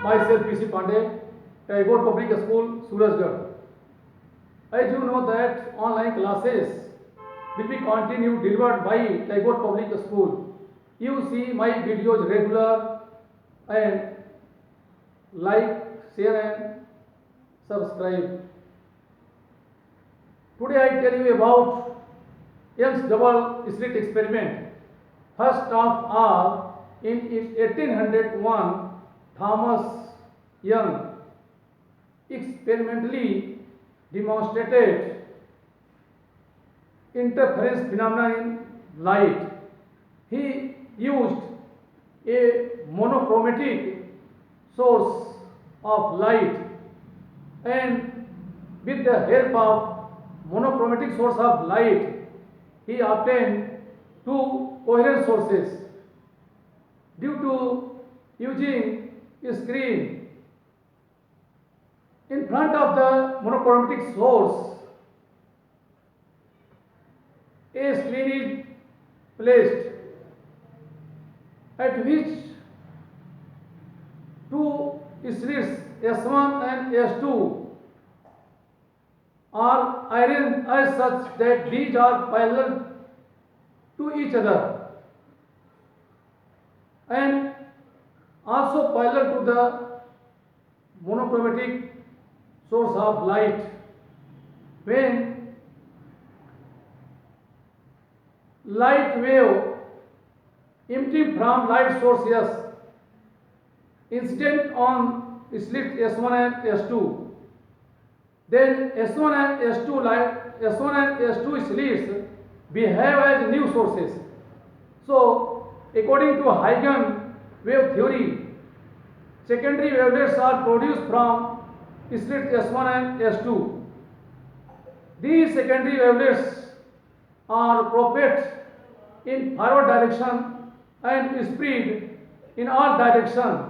Myself PC Pandey, Tagore Public School, Surajgarh. As you know that online classes will be continued delivered by Tagore Public School. You see my videos regular and like, share and subscribe. Today I tell you about Young's double slit experiment. First of all, in 1801, Thomas Young experimentally demonstrated interference phenomena in light. He used a monochromatic source of light, and with the help of monochromatic source of light, he obtained two coherent sources. Due to using a screen in front of the monochromatic source, a screen is placed at which two slits S1 and S2 are arranged as such that these are parallel to each other and also parallel to the monochromatic source of light. When light wave emitting from light source S incident on slit S1 and S2, then S1 and S2 slits behave as new sources. So, according to Huygens wave theory, secondary wavelets are produced from slits S1 and S2. These secondary wavelets are propagate in forward direction and spread in all directions.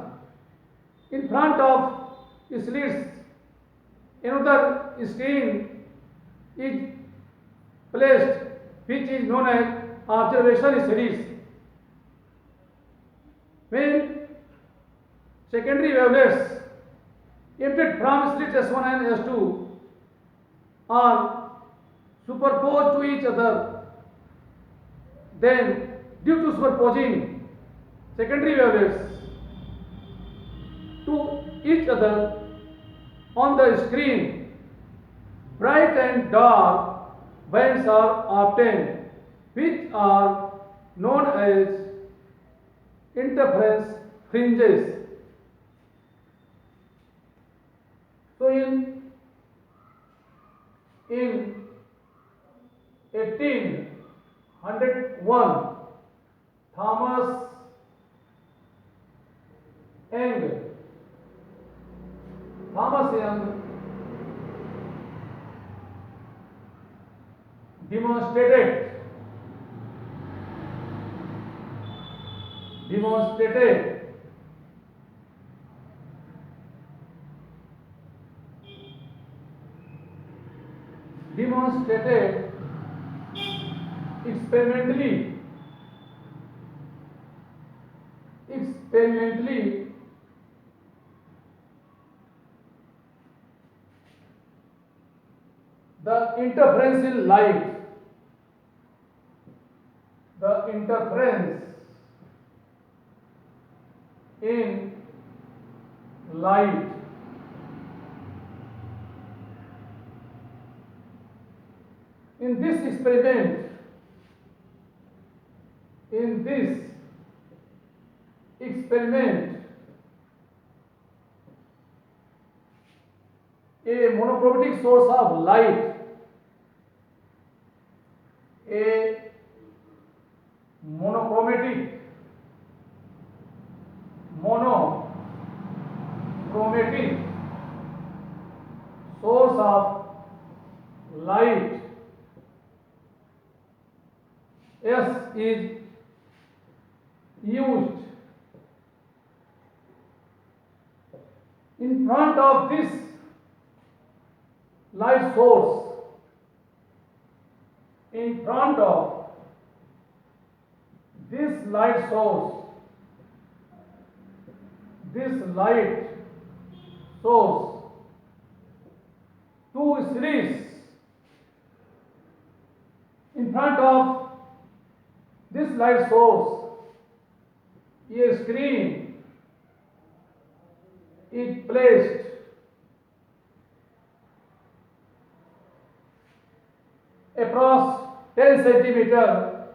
In front of slits, another screen is placed, which is known as observation series. When secondary wavelets emitted from slits S1 and S2 are superposed to each other, then due to superposing secondary wavelets to each other on the screen, bright and dark bands are obtained, which are known as interference fringes. So in 1801, Thomas Young demonstrated experimentally the interference in light, in this experiment, a monochromatic source of light, a monochromatic source of light S is used. In front of this light source, this light source, two slits. In front of this light source, a screen is placed. Across 10 centimeter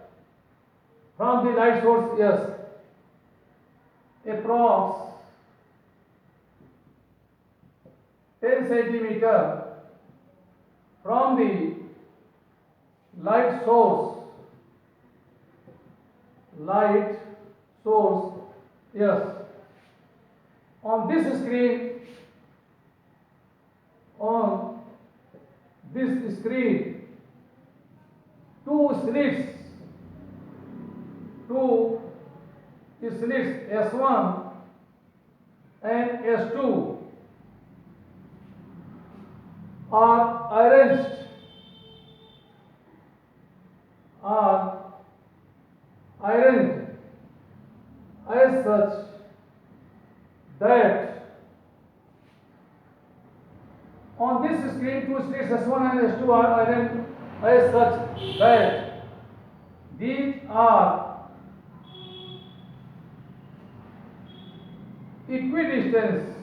from the light source, yes, approx 10 centimeter from the light source, yes, on this screen, two slits S1 and S2 are arranged as such that on this screen two slits S1 and S2 are arranged as such that these are equidistant.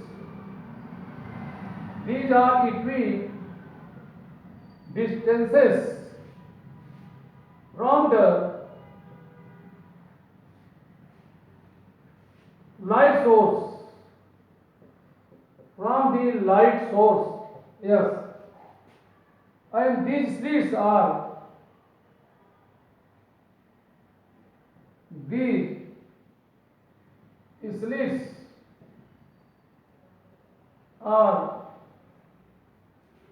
These are equidistances from the light source. Yes, and these slits are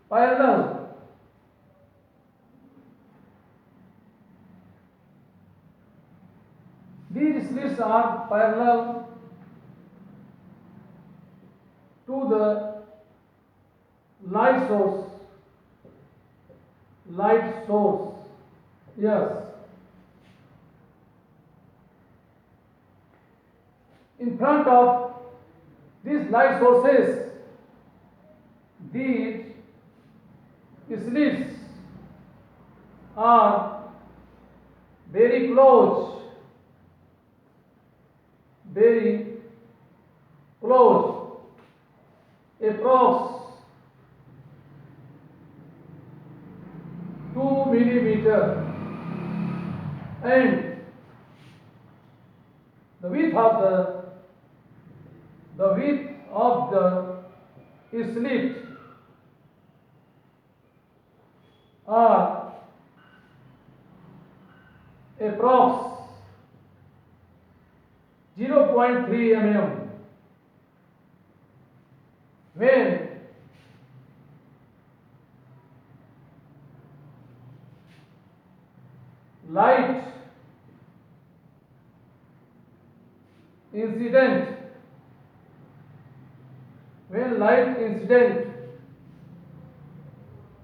parallel. These slits are parallel to the light source. Yes. In front of these light sources, these slits are very close, approx 2 millimeter, and the width of the slit are approx 0.3 mm. When light incident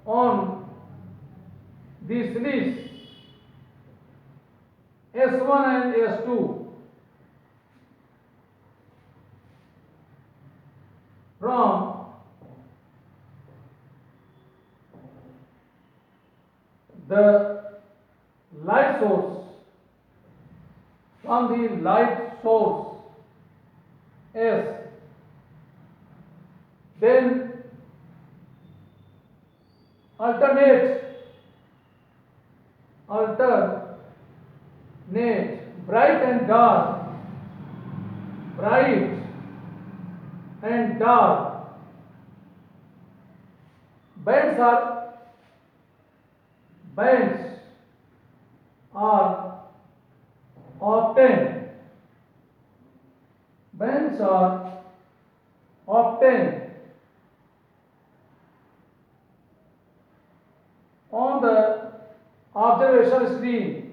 on these slits S1 and S2 from the light source S, then alternate bright and dark bands are obtained on the observation screen.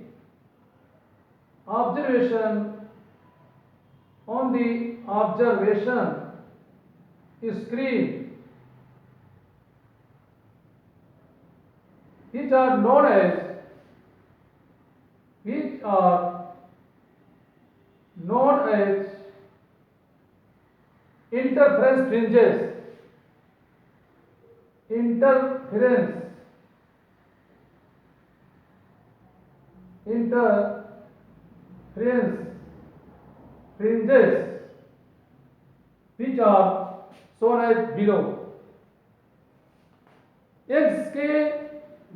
On the observation screen, which are known as interference fringes. interference interference fringes which are shown as below. X के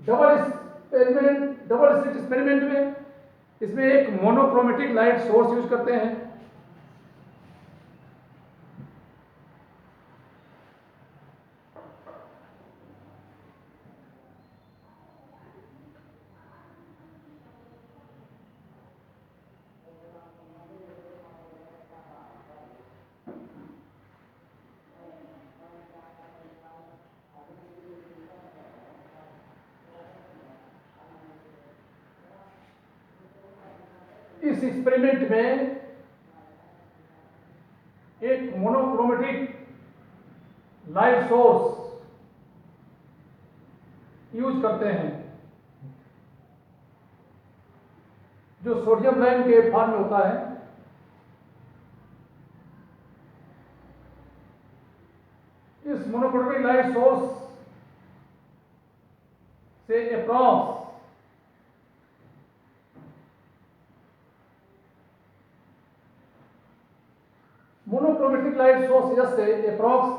double slit experiment में इसमें एक monochromatic light source use करते हैं. इस experiment में एक monochromatic light source use करते हैं जो सोडियम लाइम के फॉर्म में होता है. इस मोनोक्रोमेटिक लाइट सोर्स से approx monochromatic light source S से अप्रॉक्स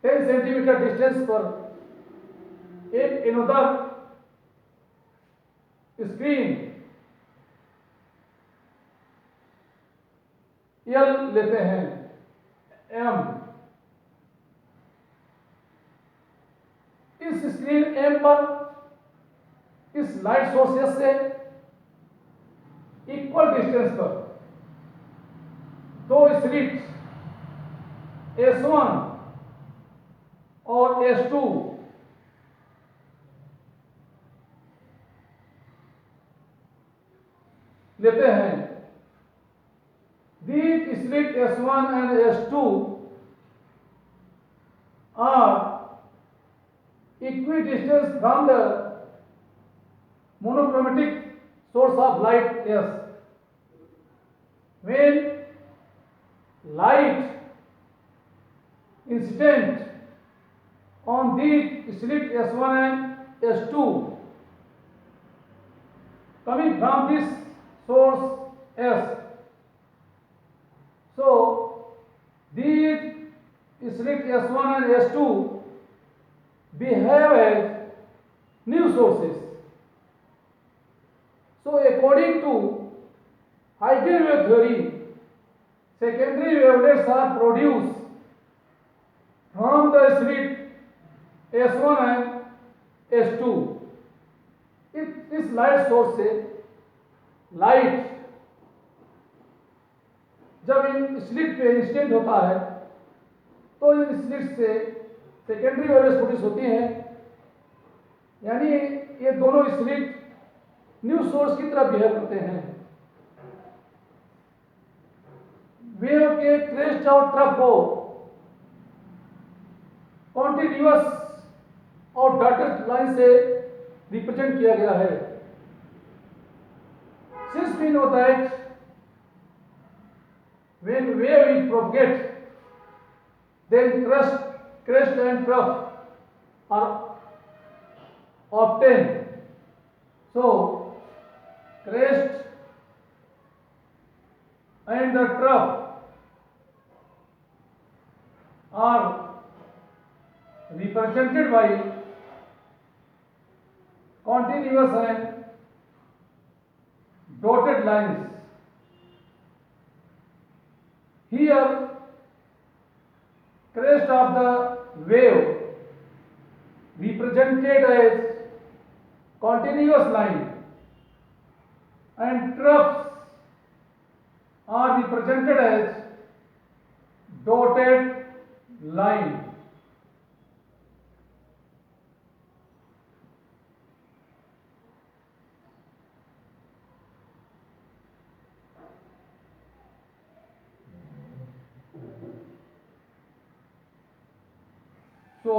10 सेंटीमीटर डिस्टेंस पर एक इनोदर स्क्रीन एल लेते हैं एम. इस स्क्रीन एम पर इस लाइट सोर्स एस से इक्वल डिस्टेंस पर दो स्लिट S1 और S2 लेते हैं. These slit S1 and S2 are equidistant from the monochromatic source of light S. When light incident on these slit S1 and S2 coming from this source S. So these slit S1 and S2 behave as new sources. So according to eigenvalue theory, secondary wavelets are produced from the slit S1 and S2. इस light source से light जब इन slit पे incident होता है तो इन slit से secondary waves produce होती हैं. यानी ये दोनों स्लिट न्यू सोर्स की तरफ बिहेव करते हैं. वेव के क्रेस्ट और ट्रफ को कॉन्टिन्यूअस और डॉटेड लाइन से रिप्रेजेंट किया गया है. Since we know that when wave is propagate, then crest and trough are obtained. So crest and the trough are represented by continuous and dotted lines. Here crest of the wave represented as continuous line and troughs are represented as dotted line. So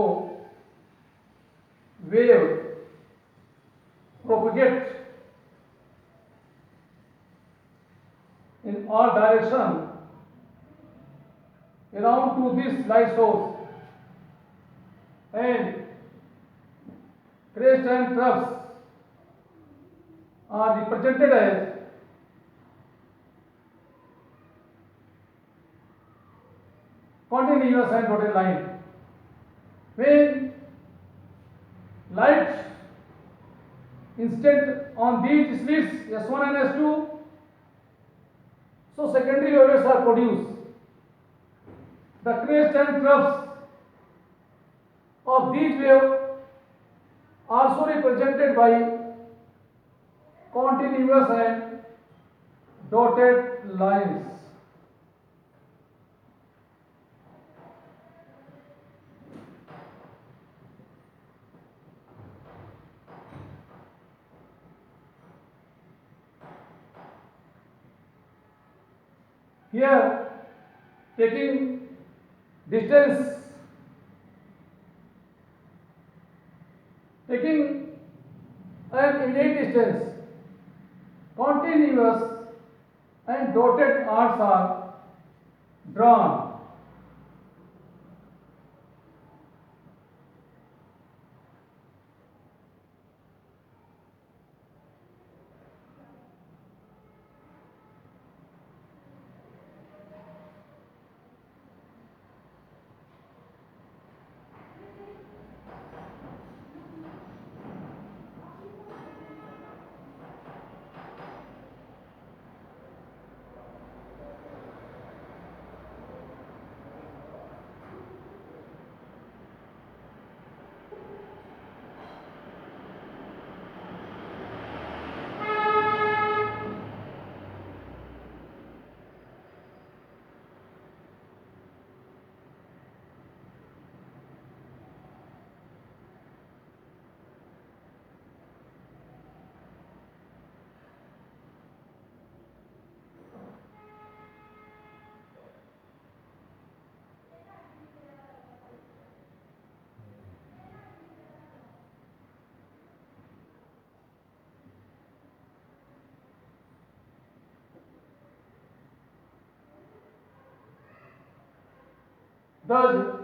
wave propagate in all direction around to this light source, and crest and troughs are represented as continuous and dotted line. When light incident on these slits S1 and S2, so secondary waves are produced. The crest and troughs of these waves also represented by continuous and dotted lines. Here, taking distance, taking an immediate distance, continuous and dotted arcs are drawn. Thus,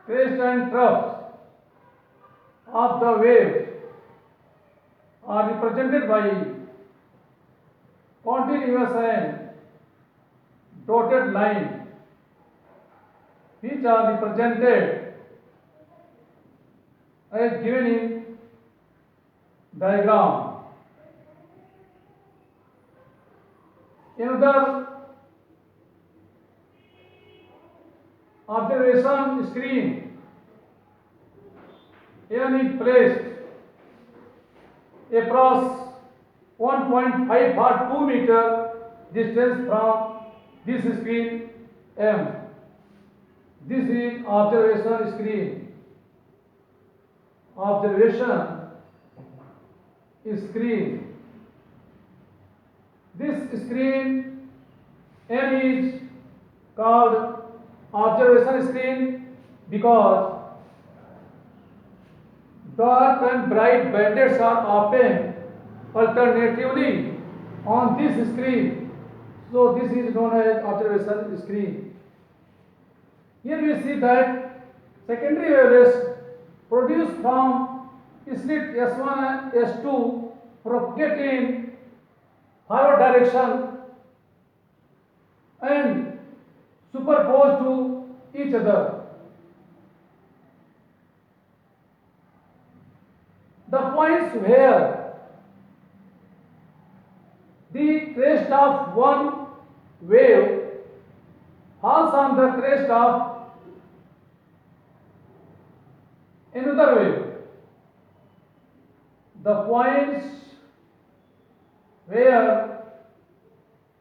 crest and troughs of the wave are represented by continuous and dotted line, which are represented as given in diagram. Another observation screen here is placed across 1.5 or 2 meter distance from this screen M. This is observation screen. Observation screen. This screen M is called observation screen because dark and bright bandits are often alternatively on this screen. So this is known as observation screen. Here we see that secondary wavelets produced from slit S1 and S2 propagate in forward direction and superposed to each other. The points where the crest of one wave falls on the crest of another wave. The points where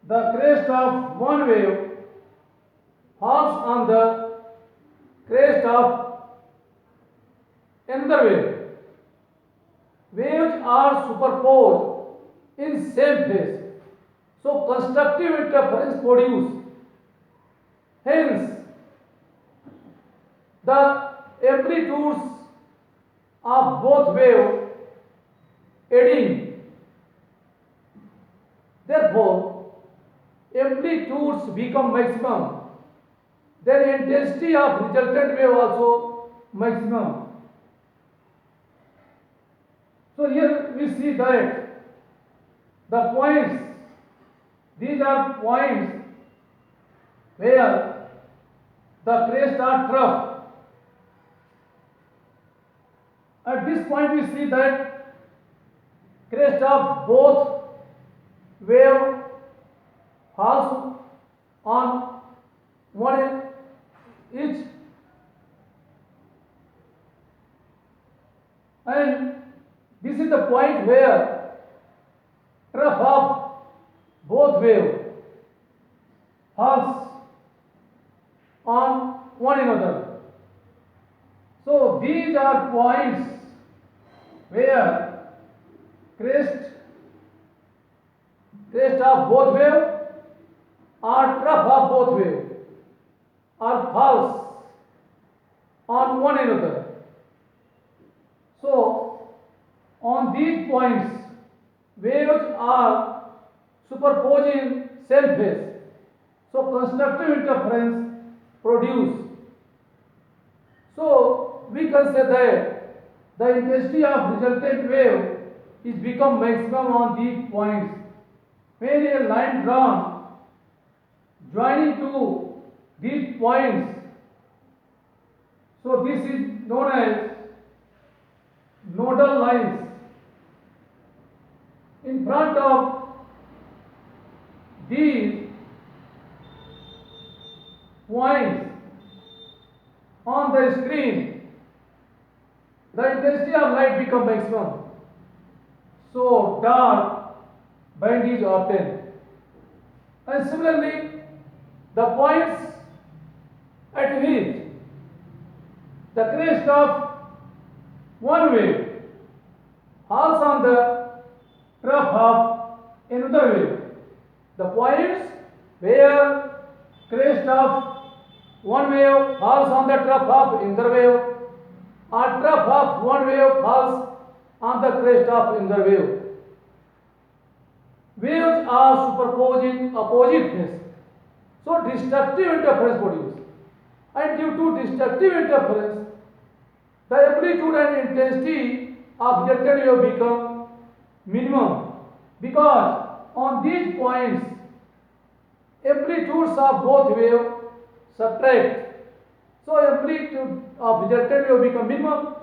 the crest of one wave falls on the crest of another wave. Waves are superposed in same phase. So constructive interference produced. Hence, the amplitudes of both waves adding. Therefore, amplitudes become maximum. Their intensity of resultant wave also maximum. So here we see that the points, these are points where the crest are trough. At this point we see that crest of both wave falls on one each, and this is the point where trough of both wave falls on one another. So these are points where crest of both wave or trough of both wave are falls on one another. So on these points waves are superposing same phase. So constructive interference produced. So we can say that the intensity of resultant wave is become maximum on these points when a line drawn joining to these points. So this is known as nodal lines. In front of these points on the screen, the intensity of light becomes maximum. So dark band is obtained. And similarly, the points at which the crest of one wave falls on the trough of another wave. The points where crest of one wave falls on the trough of another wave, or trough of one wave falls on the crest of another wave. Waves are superposing opposite phase. So destructive interference produced. And due to destructive interference, the amplitude and intensity of resultant wave become minimum, because on these points amplitudes of both wave subtract. So amplitude of resultant wave become minimum.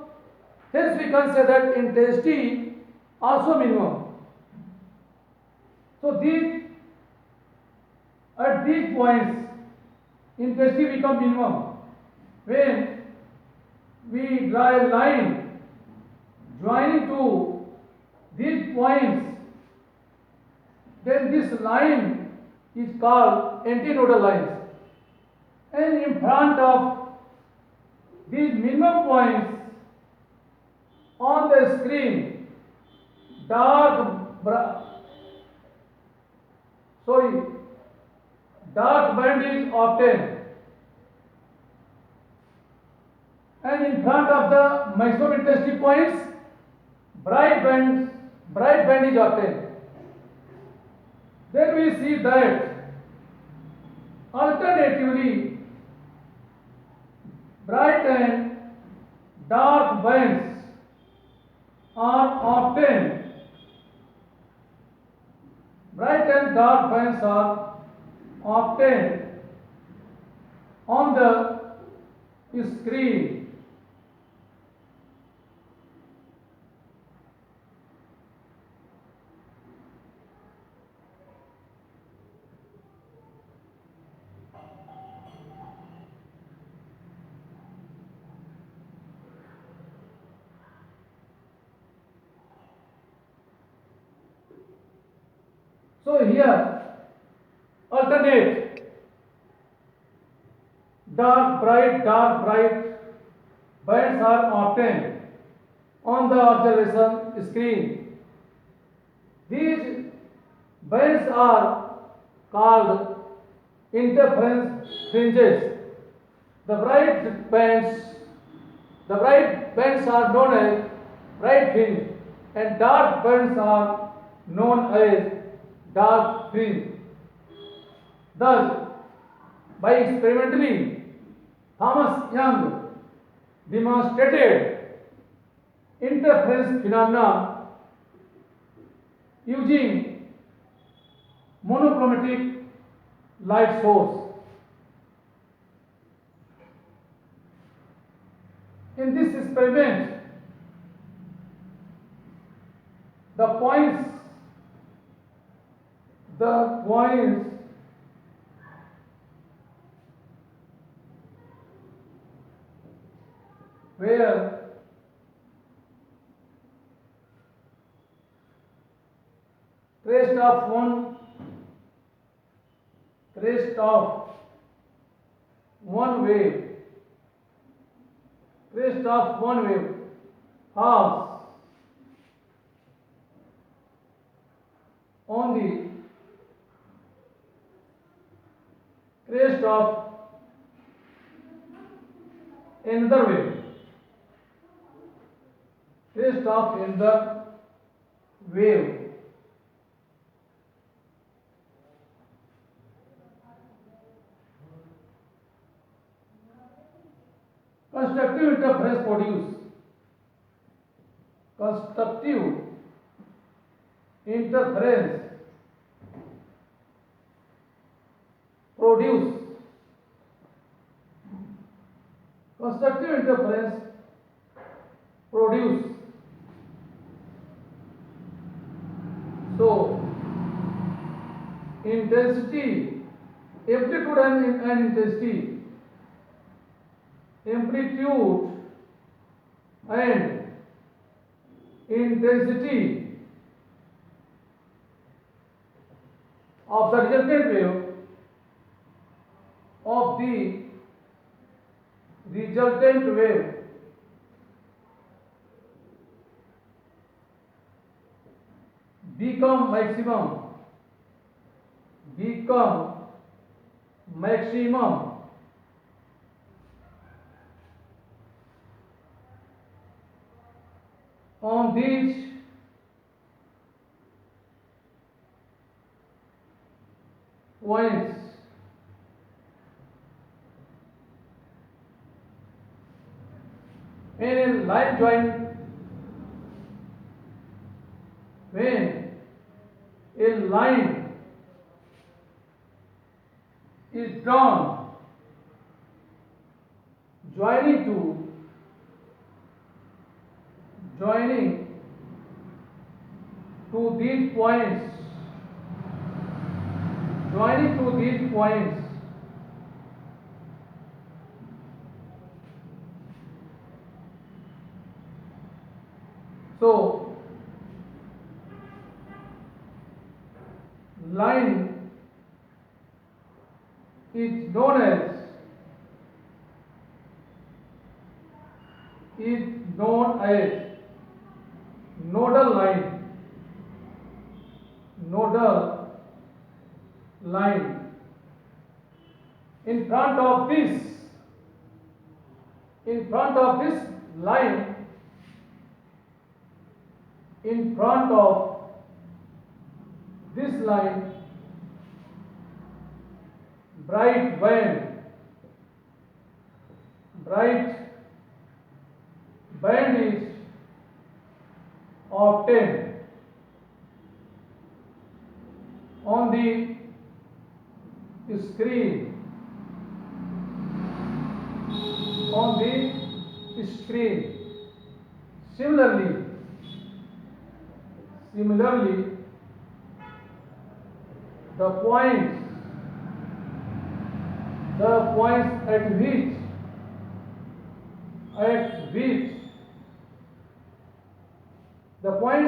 Hence we can say that intensity also minimum. So at these points intensity become minimum when we draw a line joining to these points. Then this line is called antinodal lines, and in front of these minimum points on the screen dark band is obtained, and in front of the maximum intensity points bright band is obtained. Then we see that alternatively bright and dark bands are obtained. Bright and dark bands are obtained on the screen. So here alternate dark bright bands are obtained on the observation screen. These bands are called interference fringes. The bright bands are known as bright fringe, and dark bands are known as dark fringe. Thus, by experimentally, Thomas Young demonstrated interference phenomena using monochromatic light source. In this experiment, the points where crest of one wave falls on the crest of another wave. Constructive interference produce constructive interference produce. So intensity, amplitude and intensity, amplitude and intensity of the resultant wave become maximum on these points. When a line is drawn joining to these points, so line is known as nodal line. In front of this line, bright band is obtained on the screen. Similarly, the points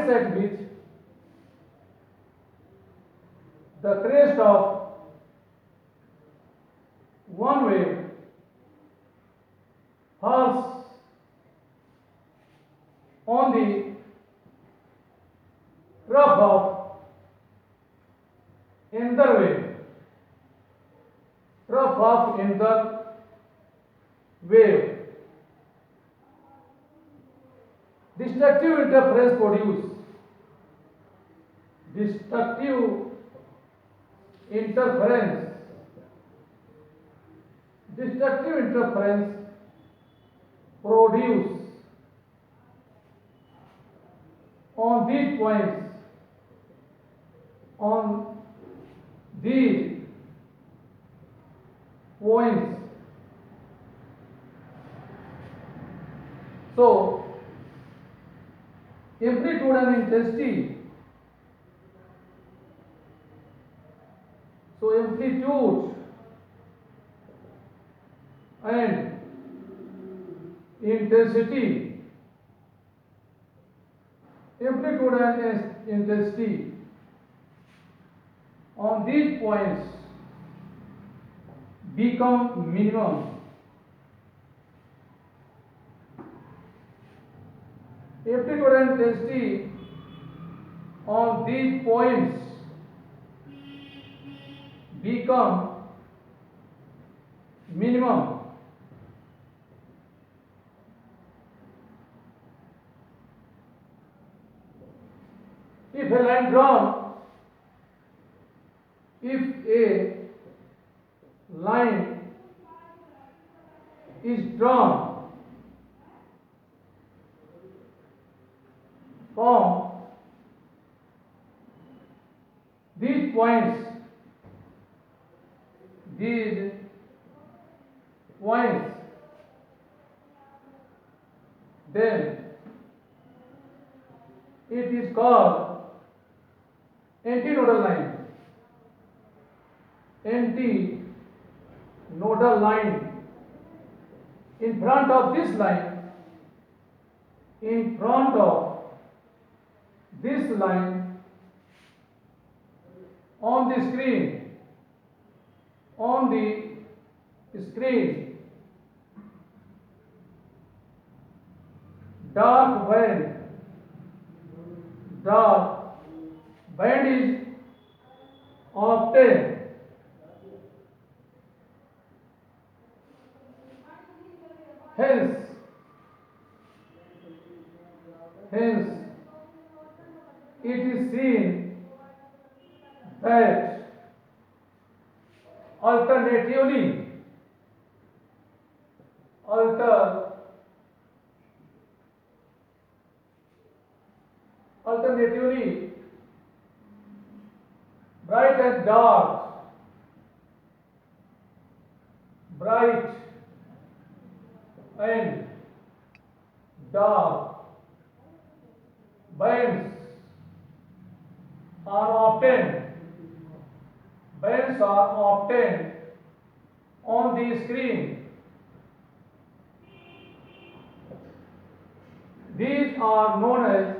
at which the crest of one wave falls on the trough of another wave. Destructive interference produce on these points on these points. So amplitude and intensity. So amplitude and intensity. Amplitude and intensity on these points become minimum. Amplitude and intensity on these points become minimum. If a line drawn, if a line is drawn from these points then it is called antinodal line. Antinodal line. In front of this line, on the screen, dark band is obtained. Hence it is seen that alternatively bright and dark bands are obtained on the screen. These are known as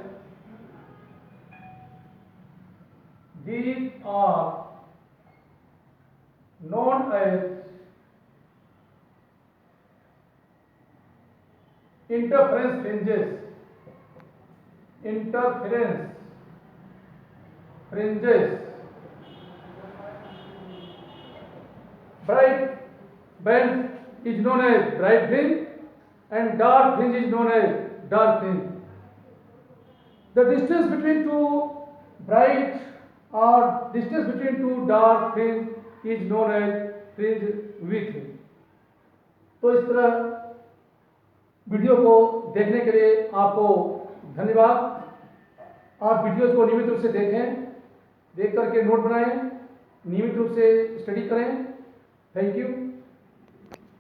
interference fringes. Bright band is known as bright fringe and dark fringe is known as dark fringe. The distance between two bright or distance between two dark fringe is known as fringe width. तो इस तरह video को देखने के लिए आपको धन्यवाद। आप वीडियोज को नियमित रूप से देख करके नोट बनाएं, नियमित रूप से स्टडी करें। Thank you.